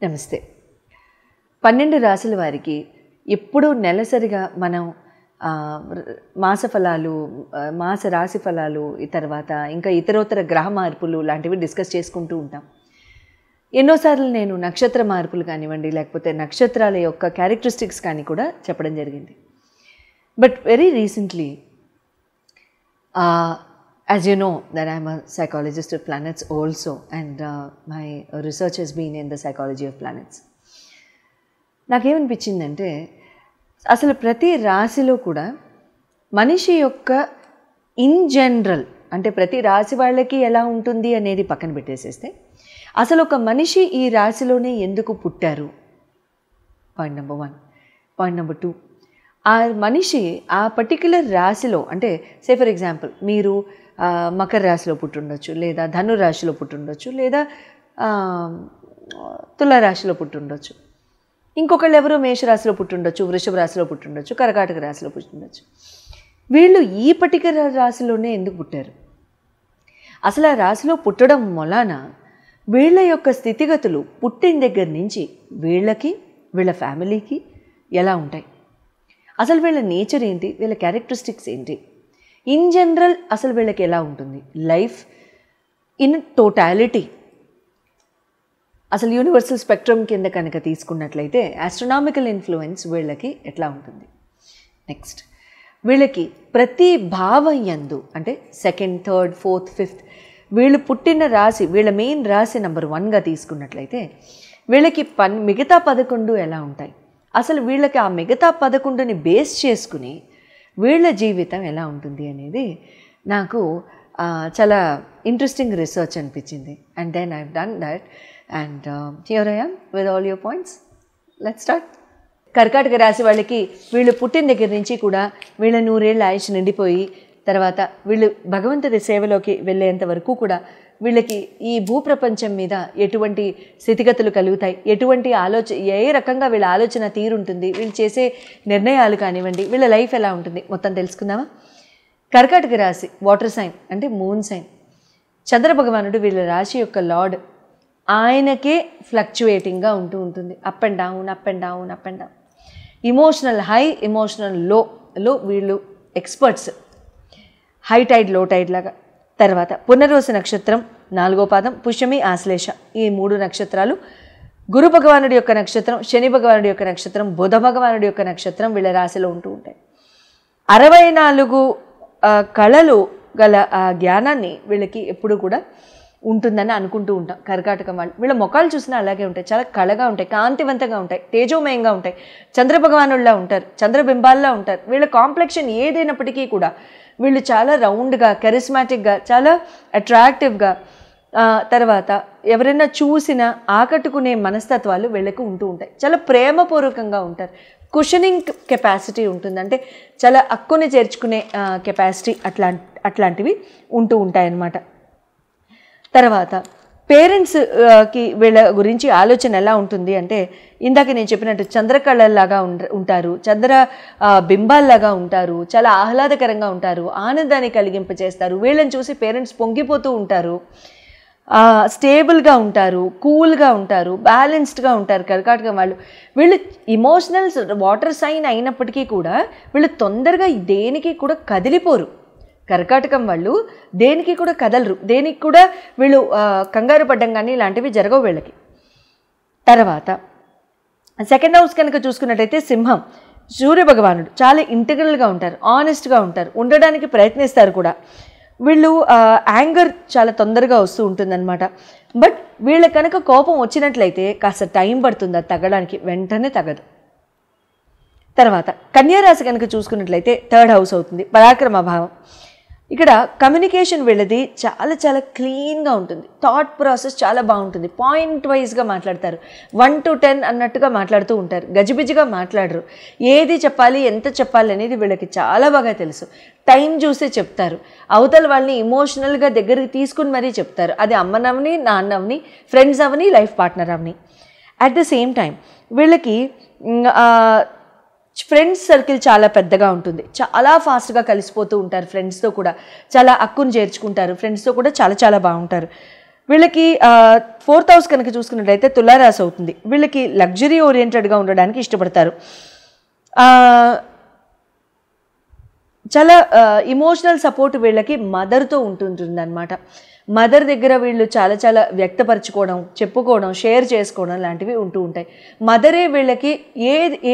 నమస్తే. 12 రాశుల వారికి ఎప్పుడూ నెలసరిగా మనం మాస ఫలాలు, మాస రాశి ఫలాలు, తర్వాత ఇంకా ఇతరోత్తర గ్రహ మార్పులు లాంటివి డిస్కస్ చేసుకుంటూ ఉంటాం. ఎన్నోసార్లు నేను నక్షత్ర మార్పులు కానివ్వండి, లేకపోతే నక్షత్రాల యొక్క క్యారెక్టరిస్టిక్స్ కానీ కూడా చెప్పడం జరిగింది. But very recently, as you know that I'm a psychologist of planets also, and my research has been in the psychology of planets. నాకేమనిపించిందంటే అసలు ప్రతి రాశిలో కూడా మనిషి యొక్క ఇన్ జనరల్, అంటే ప్రతి రాశి వాళ్ళకి ఎలా ఉంటుంది అనేది పక్కన పెట్టేసేస్తే, అసలు ఒక మనిషి ఈ రాశిలోనే ఎందుకు పుట్టారు, పాయింట్ నెంబర్ 1. పాయింట్ నెంబర్ 2, ఆ మనిషి ఆ పర్టిక్యులర్ రాశిలో, అంటే సే ఫర్ ఎగ్జాంపుల్ మీరు మకర రాశిలో పుట్టుండొచ్చు, లేదా ధను రాశిలో పుట్టుండొచ్చు, లేదా తులారాశిలో పుట్టుండొచ్చు, ఇంకొకళ్ళు ఎవరో మేషరాశిలో పుట్టుండొచ్చు, వృషభ రాశిలో పుట్టుండొచ్చు, కర్కాటక రాశిలో పుట్టుండొచ్చు. వీళ్ళు ఈ పర్టిక్యులర్ రాశిలోనే ఎందుకు పుట్టారు? అసలు ఆ రాశిలో పుట్టడం మొలాన వీళ్ళ యొక్క స్థితిగతులు పుట్టిన దగ్గర నుంచి వీళ్ళకి, వీళ్ళ ఫ్యామిలీకి ఎలా ఉంటాయి, అసలు వీళ్ళ నేచర్ ఏంటి, వీళ్ళ క్యారెక్టరిస్టిక్స్ ఏంటి, ఇన్ జనరల్ అసలు వీళ్ళకి ఎలా ఉంటుంది, లైఫ్ ఇన్ టోటాలిటీ, అసలు యూనివర్సల్ స్పెక్ట్రమ్ కింద కనుక తీసుకున్నట్లయితే ఆస్ట్రనామికల్ ఇన్ఫ్లుయెన్స్ వీళ్ళకి ఎట్లా ఉంటుంది. నెక్స్ట్, వీళ్ళకి ప్రతి భావం యందు, అంటే 2nd, 3rd, 4th, 5th వీళ్ళు పుట్టిన రాశి, వీళ్ళ మెయిన్ రాశి నెంబర్ 1గా తీసుకున్నట్లయితే వీళ్ళకి మిగతా 11 ఎలా ఉంటాయి, అసలు వీళ్ళకి ఆ మిగతా 11ని బేస్ చేసుకుని వీళ్ళ జీవితం ఎలా ఉంటుంది అనేది నాకు చాలా ఇంట్రెస్టింగ్ రీసెర్చ్ అనిపించింది. And then I have done that, and here I am with all your points. Let's start. కర్కాటక రాశి వాళ్ళకి వీళ్ళు పుట్టిన దగ్గర నుంచి కూడా వీళ్ళ 100 ఏళ్ళ ఆయుష్ నిండిపోయి, తర్వాత వీళ్ళు భగవంతుడి సేవలోకి వెళ్ళేంత వరకు కూడా వీళ్ళకి ఈ భూప్రపంచం మీద ఎటువంటి స్థితిగతులు కలుగుతాయి, ఎటువంటి ఏ రకంగా వీళ్ళ ఆలోచన తీరుంటుంది, వీళ్ళు చేసే నిర్ణయాలు కానివ్వండి, వీళ్ళ లైఫ్ ఎలా ఉంటుంది మొత్తం తెలుసుకుందామా. కర్కాటక రాశి వాటర్ సైన్, అంటే మూన్ సైన్. చంద్ర భగవానుడు వీళ్ళ రాశి యొక్క లార్డ్. ఆయనకే ఫ్లక్చువేటింగ్గా ఉంటూ ఉంటుంది, up and down, up and down, up and down. Emotional high, emotional లో వీళ్ళు ఎక్స్పర్ట్స్. హై టైడ్, లో టైడ్ లాగా. తర్వాత పునర్వసు నక్షత్రం 4వ పాదం, పుష్యమి, ఆశ్లేష, ఈ 3 నక్షత్రాలు. గురు భగవానుడి యొక్క నక్షత్రం, శని భగవానుడి యొక్క నక్షత్రం, బుధ భగవానుడి యొక్క నక్షత్రం వీళ్ళ రాశిలో ఉంటూ ఉంటాయి. 64 కళలు గల ఆ జ్ఞానాన్ని వీళ్ళకి ఎప్పుడు కూడా ఉంటుందని అనుకుంటూ ఉంటాం కర్కాటకం వాళ్ళు. వీళ్ళ ముఖాలు చూసినా అలాగే ఉంటాయి, చాలా కళగా ఉంటాయి, కాంతివంతంగా ఉంటాయి, తేజోమయంగా ఉంటాయి, చంద్రభగవానుల్లా ఉంటారు, చంద్రబింబాల్లా ఉంటారు. వీళ్ళ కాంప్లెక్షన్ ఏదైనప్పటికీ కూడా వీళ్ళు చాలా రౌండ్గా, కరిస్మాటిక్గా, చాలా అట్రాక్టివ్గా, తర్వాత ఎవరైనా చూసినా ఆకట్టుకునే మనస్తత్వాలు వీళ్ళకు ఉంటూ ఉంటాయి. చాలా ప్రేమపూర్వకంగా ఉంటారు, కుషనింగ్ కెపాసిటీ ఉంటుంది, అంటే చాలా అక్కుని చేర్చుకునే కెపాసిటీ అట్లాంటివి ఉంటూ ఉంటాయన్నమాట. తర్వాత పేరెంట్స్కి వీళ్ళ గురించి ఆలోచన ఎలా ఉంటుంది అంటే, ఇందాక నేను చెప్పినట్టు చంద్రకళల్లాగా ఉంటారు, చంద్ర బింబాల్లాగా ఉంటారు, చాలా ఆహ్లాదకరంగా ఉంటారు, ఆనందాన్ని కలిగింపచేస్తారు. వీళ్ళని చూసి పేరెంట్స్ పొంగిపోతూ ఉంటారు, స్టేబుల్గా ఉంటారు, కూల్గా ఉంటారు, బ్యాలెన్స్డ్గా ఉంటారు కర్కాటకం వాళ్ళు. వీళ్ళు ఇమోషనల్ వాటర్ సైన్ అయినప్పటికీ కూడా వీళ్ళు తొందరగా దేనికి కూడా కదిలిపోరు. కర్కాటకం వాళ్ళు దేనికి కూడా కదలరు, దేనికి కూడా వీళ్ళు కంగారు పడ్డం కానీ ఇలాంటివి జరగవు వీళ్ళకి. తర్వాత 2nd హౌస్ కనుక చూసుకున్నట్టయితే సింహం. సూర్య భగవానుడు చాలా ఇంటెగ్రల్గా ఉంటారు, ఆనెస్ట్గా ఉంటారు, ఉండడానికి ప్రయత్నిస్తారు కూడా. వీళ్ళు యాంగర్ చాలా తొందరగా వస్తూ ఉంటుందన్నమాట. బట్ వీళ్ళ కనుక కోపం వచ్చినట్లయితే కాస్త టైం పడుతుంది అది తగ్గడానికి, వెంటనే తగ్గదు. తర్వాత కన్యారాశి కనుక చూసుకున్నట్లయితే 3rd హౌస్ అవుతుంది, పరాక్రమ భావం. ఇక్కడ కమ్యూనికేషన్ వీళ్ళది చాలా చాలా క్లీన్గా ఉంటుంది, థాట్ ప్రాసెస్ చాలా బాగుంటుంది, పాయింట్ వైజ్గా మాట్లాడతారు, 1 to 10 అన్నట్టుగా మాట్లాడుతూ ఉంటారు, గజిబిజిగా మాట్లాడరు. ఏది చెప్పాలి, ఎంత చెప్పాలి అనేది వీళ్ళకి చాలా బాగా తెలుసు. టైం చూసే చెప్తారు, అవతల వాళ్ళని ఇమోషనల్గా దగ్గరికి తీసుకుని మరీ చెప్తారు. అది అమ్మనవని, నాన్నవని, ఫ్రెండ్స్ అవని, లైఫ్ పార్ట్నర్ అవని. అట్ ద సేమ్ టైం వీళ్ళకి ఫ్రెండ్స్ సర్కిల్ చాలా పెద్దగా ఉంటుంది, చాలా ఫాస్ట్గా కలిసిపోతూ ఉంటారు, ఫ్రెండ్స్తో కూడా చాలా అక్కును చేర్చుకుంటారు, ఫ్రెండ్స్తో కూడా చాలా చాలా బాగుంటారు. వీళ్ళకి 4th హౌస్ కనుక చూసుకున్నట్లయితే తులారాశి అవుతుంది. వీళ్ళకి లగ్జరీ ఓరియంటెడ్గా ఉండడానికి ఇష్టపడతారు. చాలా ఇమోషనల్ సపోర్ట్ వీళ్ళకి మదర్తో ఉంటుంటుంది అనమాట. మదర్ దగ్గర వీళ్ళు చాలా చాలా వ్యక్తపరచుకోవడం, చెప్పుకోవడం, షేర్ చేసుకోవడం లాంటివి ఉంటూ ఉంటాయి. మదరే వీళ్ళకి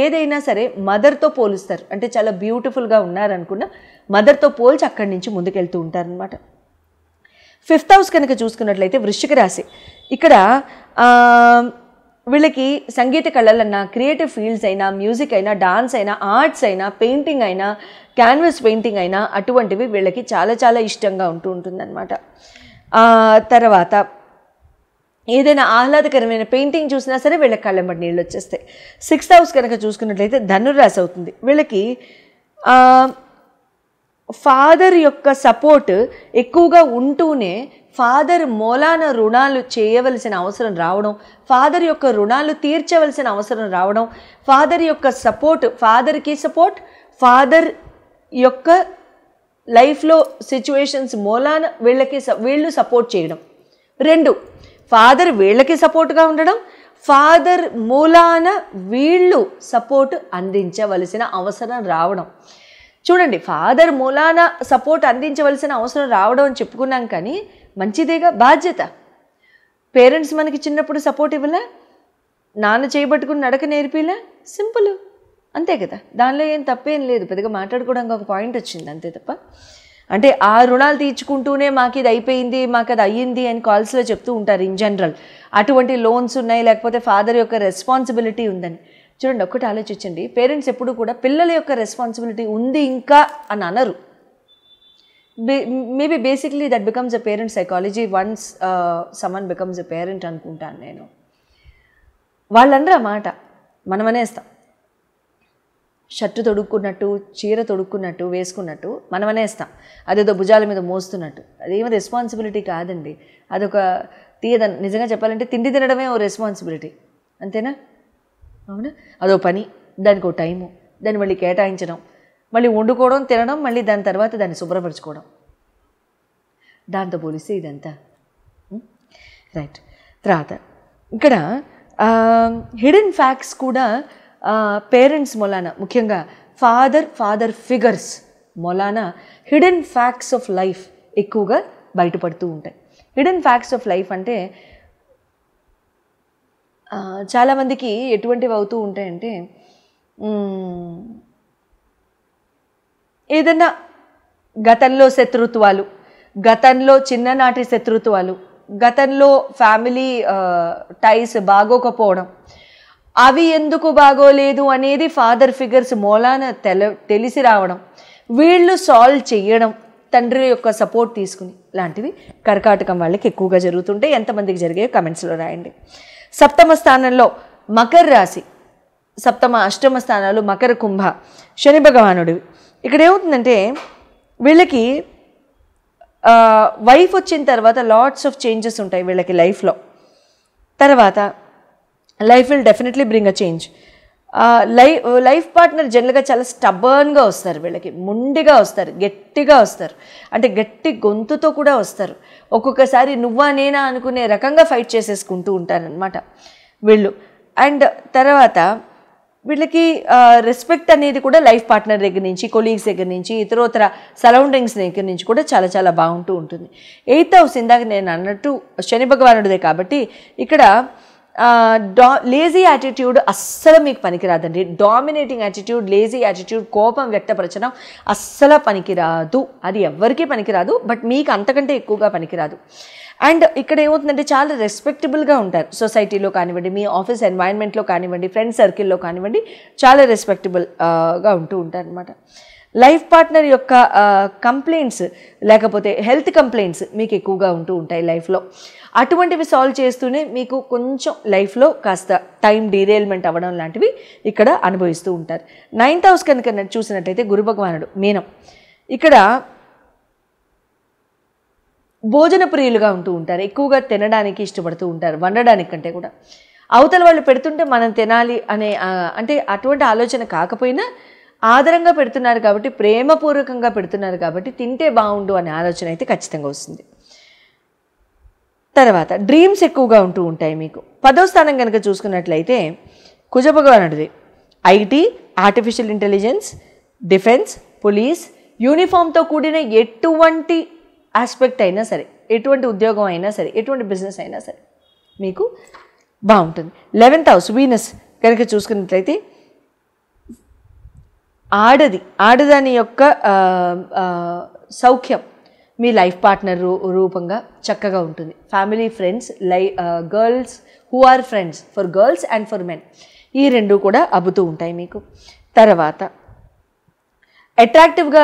ఏదైనా సరే మదర్తో పోలుస్తారు. అంటే చాలా బ్యూటిఫుల్గా ఉన్నారనుకున్న మదర్తో పోల్చి అక్కడి నుంచి ముందుకెళ్తూ ఉంటారనమాట. 5th హౌస్ కనుక చూసుకున్నట్లయితే వృశ్చిక రాశి. ఇక్కడ వీళ్ళకి సంగీత కళలన్నా, క్రియేటివ్ ఫీల్డ్స్ అయినా, మ్యూజిక్ అయినా, డాన్స్ అయినా, ఆర్ట్స్ అయినా, పెయింటింగ్ అయినా, క్యాన్వాస్ పెయింటింగ్ అయినా అటువంటివి వీళ్ళకి చాలా చాలా ఇష్టంగా ఉంటుందన్నమాట. తర్వాత ఏదైనా ఆహ్లాదకరమైన పెయింటింగ్ చూసినా సరే వీళ్ళకి కళ్ళెంబడి నీళ్ళు వచ్చేస్తాయి. 6th హౌస్ కనుక చూసుకున్నట్లయితే ధనుర్రాశి అవుతుంది. వీళ్ళకి ఫాదర్ యొక్క సపోర్ట్ ఎక్కువగా ఉంటూనే ఫాదర్ మూలాన రుణాలు చేయవలసిన అవసరం రావడం, ఫాదర్ యొక్క రుణాలు తీర్చవలసిన అవసరం రావడం, ఫాదర్ యొక్క సపోర్ట్, ఫాదర్కి సపోర్ట్, ఫాదర్ యొక్క లైఫ్లో సిచ్యువేషన్స్ మూలాన వీళ్ళు సపోర్ట్ చేయడం. 2, ఫాదర్ వీళ్ళకి సపోర్ట్గా ఉండడం, ఫాదర్ మూలాన వీళ్ళు సపోర్ట్ అందించవలసిన అవసరం రావడం. చూడండి, ఫాదర్ మూలాన సపోర్ట్ అందించవలసిన అవసరం రావడం అని చెప్పుకున్నాం, కానీ మంచిదేగా, బాధ్యత. పేరెంట్స్ మనకి చిన్నప్పుడు సపోర్ట్ ఇవ్వలే, నాన్న చేయబట్టుకుని నడక నేర్పిలే, సింపుల్, అంతే కదా. దానిలో ఏం తప్పేం లేదు, పెద్దగా మాట్లాడుకోవడానికి ఒక పాయింట్ వచ్చింది అంతే తప్ప. అంటే ఆ రుణాలు తీర్చుకుంటూనే మాకు ఇది అయిపోయింది, మాకు అది అయ్యింది అని కాల్స్లో చెప్తూ ఉంటారు ఇన్ జనరల్. అటువంటి లోన్స్ ఉన్నాయి, లేకపోతే ఫాదర్ యొక్క రెస్పాన్సిబిలిటీ ఉందని. చూడండి, ఒక్కటి ఆలోచించండి, పేరెంట్స్ ఎప్పుడు కూడా పిల్లల యొక్క రెస్పాన్సిబిలిటీ ఉంది ఇంకా అని అనరు. Maybe basically that becomes a parent psychology once someone becomes a parent అనుకుంటాను నేను. వాళ్ళు అనరు ఆ మాట, మనం అనేస్తాం. షర్టు తొడుక్కున్నట్టు, చీర తొడుక్కున్నట్టు, వేసుకున్నట్టు మనం అనేస్తాం, అదేదో భుజాల మీద మోస్తున్నట్టు. అదేమో రెస్పాన్సిబిలిటీ కాదండి, అదొక తీయదని. నిజంగా చెప్పాలంటే తిండి తినడమే ఓ రెస్పాన్సిబిలిటీ, అంతేనా? అవునా? అదో పని, దానికి ఒక టైము, దాన్ని మళ్ళీ కేటాయించడం, మళ్ళీ వండుకోవడం, తినడం, మళ్ళీ దాని తర్వాత దాన్ని శుభ్రపరచుకోవడం. దాంతో పోలిస్తే ఇదంతా రైట్. తర్వాత ఇక్కడ హిడెన్ ఫ్యాక్ట్స్ కూడా పేరెంట్స్ మొలాన, ముఖ్యంగా ఫాదర్ ఫిగర్స్ మొలాన హిడెన్ ఫ్యాక్ట్స్ ఆఫ్ లైఫ్ ఎక్కువగా బయటపడుతూ ఉంటాయి. హిడెన్ ఫ్యాక్ట్స్ ఆఫ్ లైఫ్ అంటే చాలామందికి ఎటువంటివి అవుతూ ఉంటాయంటే, ఏదన్నా గతంలో శత్రుత్వాలు, గతంలో చిన్ననాటి శత్రుత్వాలు, గతంలో ఫ్యామిలీ టైస్ బాగోకపోవడం, అవి ఎందుకు బాగోలేదు అనేది ఫాదర్ ఫిగర్స్ మూలాన తెలిసి రావడం, వీళ్ళు సాల్వ్ చేయడం, తండ్రి యొక్క సపోర్ట్ తీసుకుని, లాంటివి కర్కాటకం వాళ్ళకి ఎక్కువగా జరుగుతుంటే ఎంతమందికి జరిగాయో కమెంట్స్లో రాయండి. 7వ స్థానంలో మకర రాశి, 7వ 8వ స్థానాలు మకర, కుంభ, శని భగవానుడివి. ఇక్కడ ఏమవుతుందంటే వీళ్ళకి వైఫ్ వచ్చిన తర్వాత లాట్స్ ఆఫ్ చేంజెస్ ఉంటాయి వీళ్ళకి లైఫ్లో. తర్వాత life will definitely bring a change. Life partner జనరల్గా చాలా స్టబర్న్గా వస్తారు, వీళ్ళకి మొండిగా వస్తారు, గట్టిగా వస్తారు, అంటే గట్టి గొంతుతో కూడా వస్తారు. ఒక్కొక్కసారి నువ్వా నేనా అనుకునే రకంగా ఫైట్ చేసేసుకుంటూ ఉంటారనమాట వీళ్ళు. అండ్ తర్వాత వీళ్ళకి రెస్పెక్ట్ అనేది కూడా లైఫ్ పార్ట్నర్ దగ్గర నుంచి, కొలీగ్స్ దగ్గర నుంచి, ఇతరోతర సరౌండింగ్స్ దగ్గర నుంచి కూడా చాలా చాలా బాగుంటూ ఉంటుంది. 8th హౌస్ ఇందాక నేను అన్నట్టు శని భగవానుడిదే కాబట్టి ఇక్కడ లేజీ యాటిట్యూడ్ అస్సలు మీకు పనికిరాదండి. డామినేటింగ్ యాటిట్యూడ్, లేజీ యాటిట్యూడ్, కోపం వ్యక్తపరచడం అస్సలు పనికిరాదు. అది ఎవరికీ పనికిరాదు, బట్ మీకు అంతకంటే ఎక్కువగా పనికిరాదు. అండ్ ఇక్కడ ఏమవుతుందంటే చాలా రెస్పెక్టబుల్గా ఉంటారు సొసైటీలో కానివ్వండి, మీ ఆఫీస్ ఎన్వైరన్మెంట్లో కానివ్వండి, ఫ్రెండ్స్ సర్కిల్లో కానివ్వండి, చాలా రెస్పెక్టబుల్గా ఉంటూ ఉంటారు అనమాట. లైఫ్ పార్ట్నర్ యొక్క కంప్లైంట్స్ లేకపోతే హెల్త్ కంప్లైంట్స్ మీకు ఎక్కువగా ఉంటూ ఉంటాయి లైఫ్లో. అటువంటివి సాల్వ్ చేస్తూనే మీకు కొంచెం లైఫ్లో కాస్త టైం డీరేల్మెంట్ అవ్వడం లాంటివి ఇక్కడ అనుభవిస్తూ ఉంటారు. 9th హౌస్ కనుక చూసినట్టయితే గురు భగవానుడు, మీనం. ఇక్కడ భోజన ప్రియులుగా ఉంటూ ఉంటారు, ఎక్కువగా తినడానికి ఇష్టపడుతూ ఉంటారు, వండడానికి కంటే కూడా. అవతల వాళ్ళు పెడుతుంటే మనం తినాలి అనే అంటే అటువంటి ఆలోచన కాకపోయినా ఆదరంగా పెడుతున్నారు కాబట్టి, ప్రేమపూర్వకంగా పెడుతున్నారు కాబట్టి తింటే బాగుండు అనే ఆలోచన అయితే ఖచ్చితంగా వస్తుంది. తర్వాత డ్రీమ్స్ ఎక్కువగా ఉంటూ ఉంటాయి మీకు. 10వ స్థానం కనుక చూసుకున్నట్లయితే కుజ భగవానుడిది IT, artificial intelligence, defence, police, యూనిఫామ్తో కూడిన ఎటువంటి ఆస్పెక్ట్ అయినా సరే, ఎటువంటి ఉద్యోగం అయినా సరే, ఎటువంటి బిజినెస్ అయినా సరే మీకు బాగుంటుంది. 11th హౌస్ వీనస్ కనుక చూసుకున్నట్లయితే ఆడదాని యొక్క సౌఖ్యం మీ లైఫ్ పార్ట్నర్ రూపంగా చక్కగా ఉంటుంది. Family, friends, girls who are friends for girls and for men, ఈ రెండు కూడా అబ్బుతూ ఉంటాయి మీకు. తర్వాత అట్రాక్టివ్గా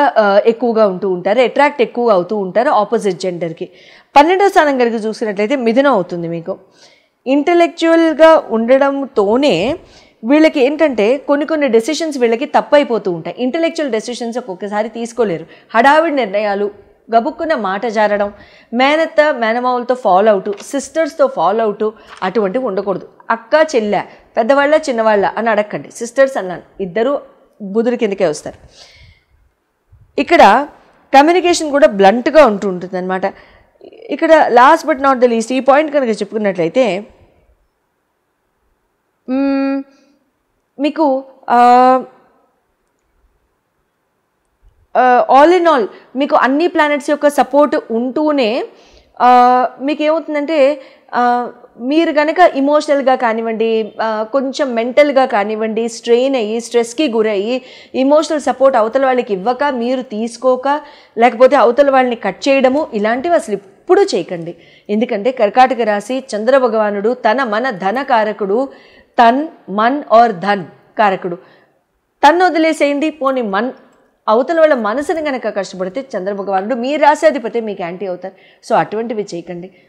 ఎక్కువగా ఉంటూ ఉంటారు, అట్రాక్ట్ ఎక్కువగా అవుతూ ఉంటారు ఆపోజిట్ జెండర్కి. 12వ స్థానం కనుక చూసినట్లయితే మిథునం అవుతుంది మీకు. ఇంటలెక్చువల్గా ఉండడంతోనే వీళ్ళకి ఏంటంటే కొన్ని డెసిషన్స్ వీళ్ళకి తప్పైపోతూ ఉంటాయి. ఇంటలెక్చువల్ డెసిషన్స్ ఒక్కొక్కసారి తీసుకోలేరు. హడావిడి నిర్ణయాలు, గబుక్కున్న మాట జారడం, మేనత్త మేనమావులతో ఫాలో అవుట్, సిస్టర్స్తో ఫాలో అవుట్, అటువంటివి ఉండకూడదు. అక్క చెల్లె, పెద్దవాళ్ళ చిన్నవాళ్ళ అని అడగండి. సిస్టర్స్ అన్నాను, ఇద్దరు బుధుడి కిందకే వస్తారు. ఇక్కడ కమ్యూనికేషన్ కూడా బ్లంట్గా ఉంటుంది అనమాట. ఇక్కడ last but not the least ఈ పాయింట్ కనుక చెప్పుకున్నట్లయితే మీకు ఆల్ ఇన్ ఆల్ మీకు అన్ని ప్లానెట్స్ యొక్క సపోర్ట్ ఉంటూనే మీకు ఏమవుతుందంటే మీరు కనుక ఇమోషనల్గా కానివ్వండి, కొంచెం మెంటల్గా కానివ్వండి, స్ట్రెయిన్ అయ్యి స్ట్రెస్కి గురయ్యి ఇమోషనల్ సపోర్ట్ అవతల వాళ్ళకి ఇవ్వక, మీరు తీసుకోక, లేకపోతే అవతల వాళ్ళని కట్ చేయడము, ఇలాంటివి అసలు ఎప్పుడూ చేయకండి. ఎందుకంటే కర్కాటక రాశి చంద్ర భగవానుడు మన ధన కారకుడు, మన్ ఆర్ ధన్ కారకుడు. వదిలేసేయండి, పోనీ అవతల వాళ్ళ మనసుని కనుక కష్టపడితే చంద్ర భగవానుడు మీ రాశాధిపతి మీకు యాంటీ అవుతారు. సో అటువంటివి చేయకండి.